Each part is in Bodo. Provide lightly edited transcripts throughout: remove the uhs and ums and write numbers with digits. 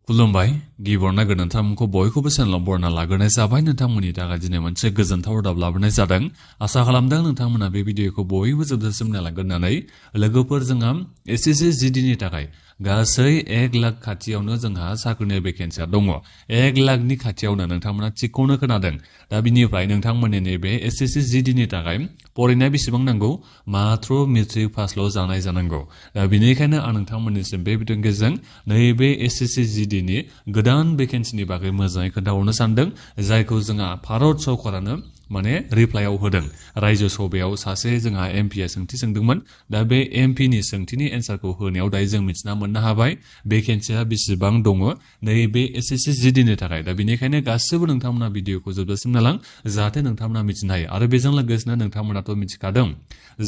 खुलुमबाय गिबियावनो नोंथांमोनखौ बयखौबो चेनेलाव बरायना लाग्रोनाय जाबाय नोंथांमोननि थाखाय दिनै मोनसे गोजोनथाव रादाब लाबोनाय जादों आसा खालामदों नोंथांमोना बे भिडिअखौ बयबो जोबजासिम नायलांगोन होननानै लोगोफोर जोंहा एसएससि जिडिनि थाखाय गासै 1 लाख खाथियावनो जोंहा साख्रिनि भेकेन्सिया दङ 1 लाखनि खाथियावनो नोंथांमोना थिगखौनो खोनादों दा बिनिफ्राय नोंथांमोननि नैबे एसएससि जिडिनि थाखाय फरायनाया बेसेबां नांगौ मात्र मेट्रिक पासल' जानाय जानांगौ दा बेनिखायनो आं नोंथांमोननिसिम बे भिडिअनि गेजेरजों नैबे एसएससि जिडिनि गोदान भेकेन्सिनि बागै मोजाङै खोन्थाहरनो सानदों जायखौ जोंहा भारत सरकारानो माने रिप्लाइआव होदों रायजो सभायाव सासे जोंहा एमपिआ सोंथि सोंदोंमोन दा बे एमपिनि सोंथिनि एन्सारखौ होनायाव दायो जों मिथिना मोननो हाबाय भेकेन्सिया बेसेबां दङ नैबे एसएससि जिडिनि थाखाय दा बेनिखायनो गासिबो नोंथांमोना भिडिअखौ जोबजासिम नायलां जाहाथे नोंथांमोना मिथिनो हायो आरो बेजों लोगोसेनो नोंथांमोनाथ' मिथिखादों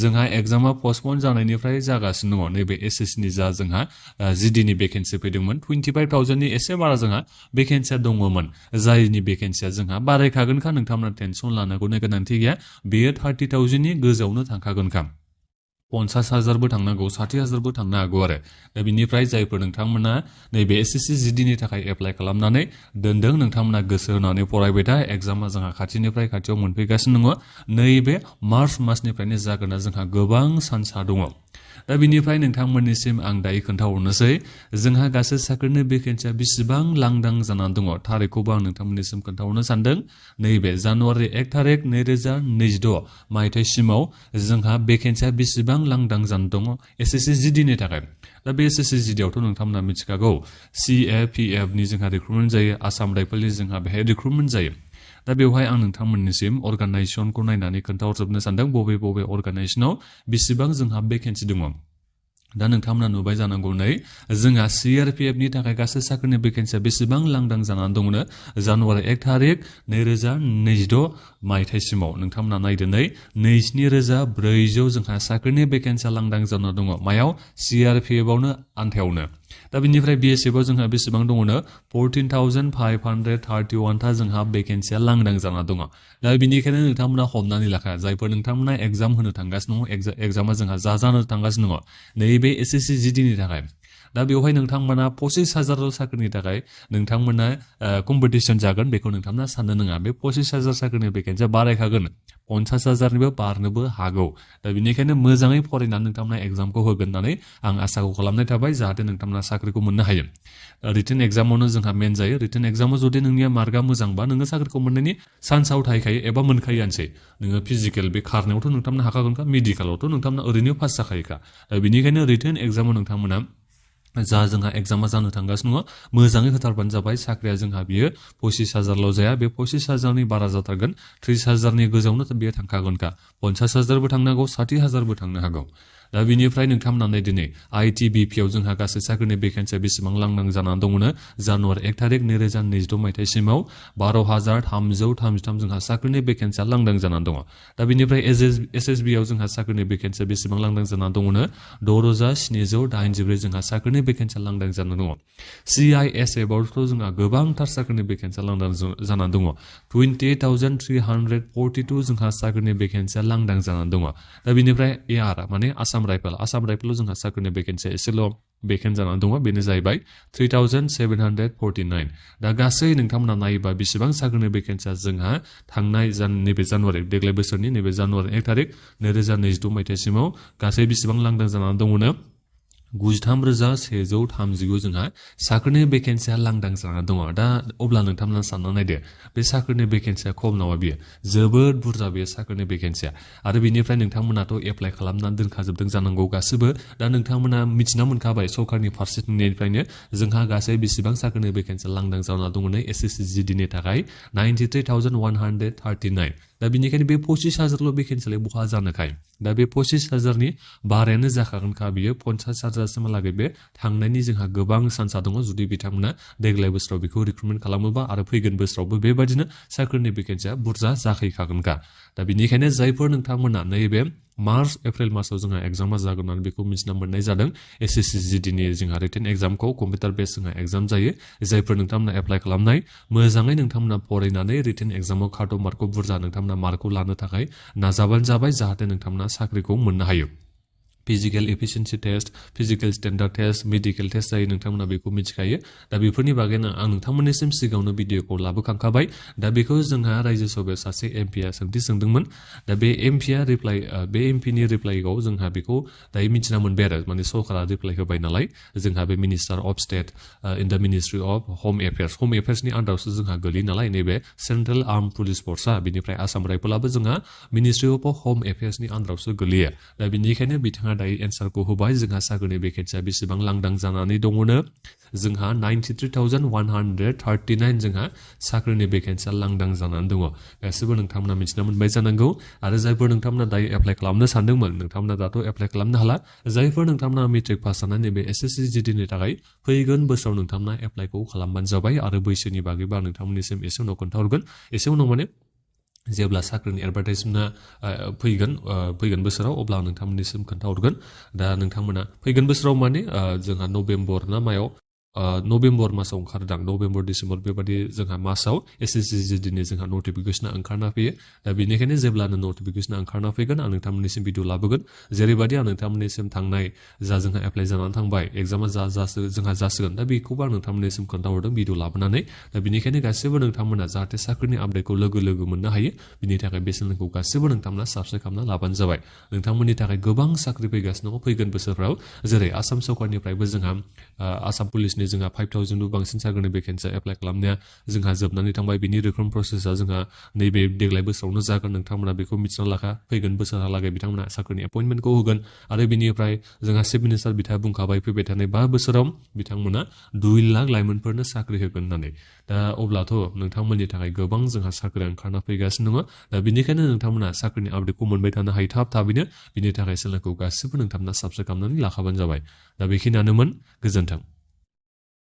जोंहा एग्जामा पस्टपन जानायनिफ्राय जागासिनो दङ नैबे एसएससिनि जा जोंहा जिडिनि भेकेन्सि फैदोंमोन 25,000नि एसे बारा जोंहा भेकेन्सिया दङमोन जायनि भेकेन्सिया जोंहा बारायखागोनखा नोंथांमोना टेनसन लानांगौनि गोनांथि गैया बेयो 30,000नि गोजौआवनो थांखागोनखा 50,000बो थांनांगौ 60,000बो थांनो हागौ आरो दा बिनिफ्राय जायफोर नोंथांमोना नैबे एसएससि जिडिनि थाखाय एप्लाइ खालामनानै दोनदों नोंथांमोना गोसो होनानै फरायबाय था एग्जामा जोंहा खाथिनिफ्राय खाथियाव मोनफैगासिनो दङ नैबे मार्च मासनिफ्रायनो जागोना जोंहा गोबां सान्सआ दङ दा बिनिफ्राय नोंथांमोननिसिम आं दायो खोन्थाहरनोसै जोंहा गासै साख्रिनि भेकेन्सिया बेसेबां लांदां जानानै दङ थारिखखौबो आं नोंथांमोननिसिम खोन्थाहरनो सानदों नैबे जानुवारि 1 थारिख 2026 मायथाइसिमाव जोंहा भेकेन्सिया बेसेबां लांदां जानानै दङ एसएससि जिडिनि थाखाय दा बे एसएससि जिडिआवथ' नोंथांमोना मिथिखागौ सिएपिएफनि जोंहा रिक्रुटमेन्ट जायो आसाम राइफलनि जोंहा बेहाय रिक्रुटमेन्ट जायो दा बेवहाय आं नोंथांमोननिसिम अर्गानाइजेसनखौ नायनानै खोन्थाहरजोबनो सानदों बबे बबे अर्गानाइजेसनाव बेसेबां जोंहा भेकेन्सि दङ दा नोंथांमोना नुबाय जानांगौ नै जोंहा सिआरपिएफनि थाखाय गासै साख्रिनि भेकेन्सिया बेसेबां लांदां जानानै दङनो जानुवारि 1 थारिख 2026 मायथाइसिमाव नोंथांमोना नायदो नै 27,400 जोंहा साख्रिनि भेकेन्सिया लांदां जाना दङ मायाव सिआरपिएफआवनो आन्थायावनो दा बिनिफ्राय बिएसएफआव जोंहा बेसेबां दङनो 14,531 था जोंहा भेकेन्सिया लांदां जाना दङ दा बिनिखायनो नोंथांमोना हमनानै लाखा जायफोर नोंथांमोना एग्जाम होनो थांगासिनो दङ एग्जामा जोंहा जानो थांगासिनो दङ नैबे एसएससि जिडिनि थाखाय दा बेवहाय नोंथांमोना 25,000 साख्रिनि थाखाय नोंथांमोना कम्पिटिसन जागोन बेखौ नोंथांमोना साननो नाङा बे 25,000 साख्रिनि भेकेन्सिया बारायखागोन 50,000निबो बारनोबो हागौ दा बेनिखायनो मोजाङै फरायनानै नोंथांमोना एग्जामखौ होगोन होननानै आं आसाखौ खालामनाय थाबाय जाहाथे नोंथांमोना साख्रिखौ मोननो हायो रिटेन एग्जामावनो जोंहा मेन जायो रिटेन एग्जामाव जुदि नोंनिया मार्कआ मोजांबा नोङो साख्रिखौ मोननायनि चान्सआव थाहैखायो एबा मोनखायोआनोसै नोङो फिजिकेल बे खारनायावथ' नोंथांमोना हाखागोनखा मेडिकेलावथ' नोंथांमोना ओरैनो पास जाखायोखा बेनिखायनो रिटेन एग्जामाव नोंथांमोना जा जोंहा एग्जामा जानो थांगासिनो दङ मोजाङै होथारबानो जाबाय साख्रिया जोंहा बियो 25,000ल' जाया बे 25,000नि बारा जाथारगोन 30,000नि गोजौआवनो बियो थांखागोनखा 50,000बो थांनो हागौ 60,000बो थांनो हागौ दा बिनिफ्राय नोंथांमोना दिनै आइटिबिपिआव जोंहा गासै साख्रिनि भेकेन्सिया बेसेबां लांदां जानानै दङनो जानुवारि 1 थारिख 2026 मायथाइसिमाव 12,333 जोंहा साख्रिनि भेकेन्सिया लांदां जानानै दङ दा बिनिफ्राय एसएसबिआव जोंहा साख्रिनि भेकेन्सिया बेसेबां लांदां जानानै दङनो 6,784 जोंहा साख्रिनि भेकेन्सिया लांदां जानानै दङ सिआइएसएफआवथ' जोंहा गोबांथार साख्रिनि भेकेन्सिया लांदां जानानै दङ 28,342 जोंहा साख्रिनि भेकेन्सिया लांदां जानानै दङ दा बिनिफ्राय एआर माने आसाम राइफेलाव जोंहा साख्रिनि भेकेन्सिया एसेल' भेकेन्ट जानानै दङ बेनो जाहैबाय 3,749 दा गासै नोंथांमोना नायोबा बेसेबां साख्रिनि भेकेन्सिया जोंहा थांनाय नैबे जानुवारि देग्लाय बोसोरनि नैबे जानुवारि 1 थारिख 2026 मायथाइसिमाव गासै बेसेबां लांदां जानानै दङनो 93,139 जोंहा साख्रिनि भेकेन्सिया लांदां जानानै दङ दा अब्ला नोंथांमोना सानना नायदो बे साख्रिनि भेकेन्सिया खम नङा बियो जोबोद बुरजा बेयो साख्रिनि भेकेन्सिया आरो बिनिफ्राय नोंथांमोनाथ' एप्लाइ खालामनानै दोनखाजोबदों जानांगौ गासिबो दा नोंथांमोना मिथिना मोनखाबाय सरकारनि फारसेनिफ्रायनो जोंहा गासै बेसेबां साख्रिनि भेकेन्सिया लांदां जाना दङ एसएससि जिडिनि थाखाय 93,139 दा बिनिखायनो बे 25,000ल' भेकेन्सियालाय बहा जानोखाय दा बे 25,000नि बारायानो जाखागोनखा बियो 50,000सिमहालागै बे थांनायनि जोंहा गोबां चान्सआ दङ जुदि बिथांमोना देग्लाय बोसोराव बेखौ रिक्रुटमेन्ट खालामोबा आरो फैगोन बोसोरावबो बेबायदिनो साख्रिनि भेकेन्सिया बुरजा जाखैखागोनखा दा बिनिखायनो जायफोर नोंथांमोना नैबे मार्च एप्रिल मासाव जोंहा एग्जामा जागोन होननानै बेखौ मिथिना मोननाय जादों एसएससि जिडिनि जोंहा रिटेन एग्जामखौ कम्पिउटार बेस जोंहा एग्जाम जायो जायफोर नोंथांमोना एप्लाइ खालामनाय मोजाङै नोंथांमोना फरायनानै रिटेन एग्जामाव काट अफ मार्कखौ बुरजा नोंथांमोना मार्कखौ लानो थाखाय नाजाबानो जाबाय जाहाथे नोंथांमोना साख्रिखौ मोननो हायो physical efficiency test, physical standard test, medical test जायो नोंथांमोना बेखौ मिथिखायो। दा बेफोरनि बागैनो आं नोंथांमोननिसिम सिगाङावनो भिडिअखौ लाबोखांखाबाय। दा बेखौ जोंहा रायजो सभायाव सासे एमपिआ सोंथि सोंदोंमोन। दा बे एमपिनि रिप्लाइआव जोंहा बेखौ दायो मिथिना मोनबाय आरो माने सरकारा रिप्लाइ होबाय नालाय जोंहा बे minister of state in the ministry of होम एफेयार्सनि आन्दारावसो जोंहा गोलैयो नालाय नैबे सेन्ट्रेल आर्म पुलिस फर्सआ, बिनिफ्राय आसाम राइफलाबो जोंहा मिनिस्ट्रि अफ होम एफेयार्सनि आन्दारावसो गोलैयो। दा बेनिखायनो बिथाङा दायो एन्सारखौ होबाय जोंहा साख्रिनि भेकेन्सिया बेसेबां लांदां जानानै दङनो जोंहा 93,139 जोंहा साख्रिनि भेकेन्सिया लांदां जानानै दङ। गासिबो नोंथांमोना मिथिना मोनबाय जानांगौ। आरो जायफोर नोंथांमोना दायो एप्लाइ खालामनो सानदोंमोन नोंथांमोना दाथ' एप्लाइ खालामनो हाला। जायफोर नोंथांमोना मेट्रिक पास जानानै नैबे SSC GDनि थाखाय फैगोन बोसोराव नोंथांमोना एप्लाइखौ खालामबानो जाबाय। आरो बैसोनि बागैबा नोंथांमोननिसिम एसे उनाव खोन्थाहरगोन। एसे उनाव माने जेब्ला साख्रिनि एडभार्टाइजमेन्टआ फैगोन बोसोराव अब्ला नोंथांमोननिसिम खोन्थाहरगोन। दा नोंथांमोना फैगोन बोसोराव माने जोंहा नभेम्बर ना मायाव नभेम्बर मासाव ओंखारदां, नभेम्बर डिसेम्बर बेबादि जोंहा मासाव SSC GDनि जोंहा नटिफिकेसना ओंखारना फैयो। दा बेनिखायनो जेब्लानो नटिफिकेसना ओंखारना फैगोन आं नोंथांमोननिसिम भिडिअ लाबोगोन। जेरैबायदि आं नोंथांमोननिसिम थांनाय जा जोंहा एप्लाइ जानानै थांबाय एग्जामा जोंहा जासिगोन। दा बेखौबो आं नोंथांमोननिसिम खोन्थाहरदों भिडिअ लाबोनानै। दा बेनिखायनो गासिबो नोंथांमोना जाहाथे साख्रिनि आपडेटखौ लोगो लोगो मोननो हायो बिनि थाखाय बे चेनेलखौ गासिबो नोंथांमोना साबस्क्राइब खालामना लाबानो जाबाय। नोंथांमोननि थाखाय गोबां साख्रि फैगासिनो दङ फैगोन बोसोरफ्राव। जेरै आसाम सरकारनिफ्रायबो जोंहा आसाम पुलिसनि जोंहा 5,000 बांसिन साख्रिनि भेकेन्सिया एप्लाइ खालामनाया जोंहा जोबनानै थांबाय। बिनि रिक्रुटमेन्ट प्रसेसआ जोंहा नैबे देग्लाय बोसोरावनो जागोन। नोंथांमोना बेखौ मिथिना लाखा। फैगोन बोसोरहालागै बिथांमोना साख्रिनि एपइन्टमेन्टखौ होगोन। आरो बिनिफ्राय जोंहा चिफ मिनिस्टार बिथाङा बुंखाबाय फैबाय थानाय 5 बोसोराव बिथांमोना 2 लाख लाइमोनफोरनो साख्रि होगोन होननानै। दा अब्लाथ' नोंथांमोननि थाखाय गोबां जोंहा साख्रि ओंखारना फैगासिनो दङ। दा बेनिखायनो नोंथांमोना साख्रिनि आपडेटखौ मोनबाय थानो हायो थाबैनो। बिनि थाखाय चेनेलखौ गासिबो नोंथांमोना साबस्क्राइब खालामनानै लाखाबानो जाबाय। दा बेखिनियानोमोन। गोजोन्थों।